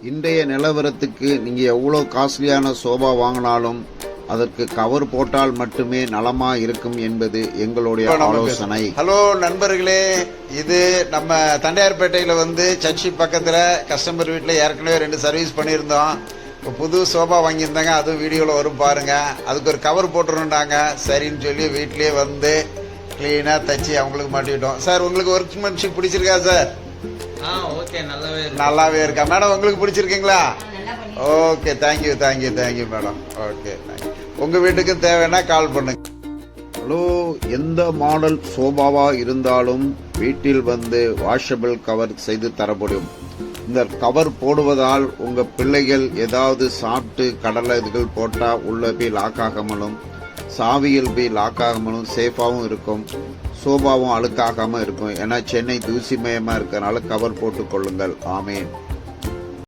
இன்றைய நிலவரத்துக்கு நீங்க எவ்வளோ காஸ்ட்லியான சோபா வாங்கினாலும் அதற்கு கவர் போட்டால் மட்டுமே நலமா இருக்கும் என்பது எங்களுடைய ஆலோசனை. ஹலோ நண்பர்களே, இது நம்ம தண்டையார்பேட்டையில சர்ச்சி பக்கத்துல கஸ்டமர் வீட்டில் ஏற்கனவே 2 சர்வீஸ் பண்ணியிருந்தோம். இப்போ புது சோபா வாங்கியிருந்தாங்க, அதுவும் வீடியோவில் வரும் பாருங்க. அதுக்கு ஒரு கவர் போட்டுருந்தாங்க. சரின்னு சொல்லி வீட்லயே கிளீனாக தச்சு அவங்களுக்கு மாட்டிவிட்டோம். சார், உங்களுக்கு ஒர்க்மேன்ஷிப் பிடிச்சிருக்கா சார்? ஓகே, நல்லாவே இருக்கா மேடம்? உங்களுக்கு பிடிச்சிருக்கீங்களா? Okay, thank you madam. ஓகே, உங்க வீட்டுக்கு தேவைன்னா கால் பண்ணுங்க. ஹலோ, எந்த மாடல் சோபாவா இருந்தாலும் வீட்டில் வாஷபிள் கவர் செய்து தரப்படும். இந்த கவர் போடுவதால் உங்க பிள்ளைகள் ஏதாவது சாப்பிட்டு கடலைகள் போட்டா உள்ள போய் லாக் ஆகாமலும் சாவியில் போய் லாக் ஆகாமலும் சேஃபாகவும் இருக்கும். சோபாவும் அழுக்காகாம இருக்கும். ஏன்னா சென்னை தூசிமயமா இருக்கறனால கவர் போட்டுக் கொள்ளுங்கள். ஆமேன்.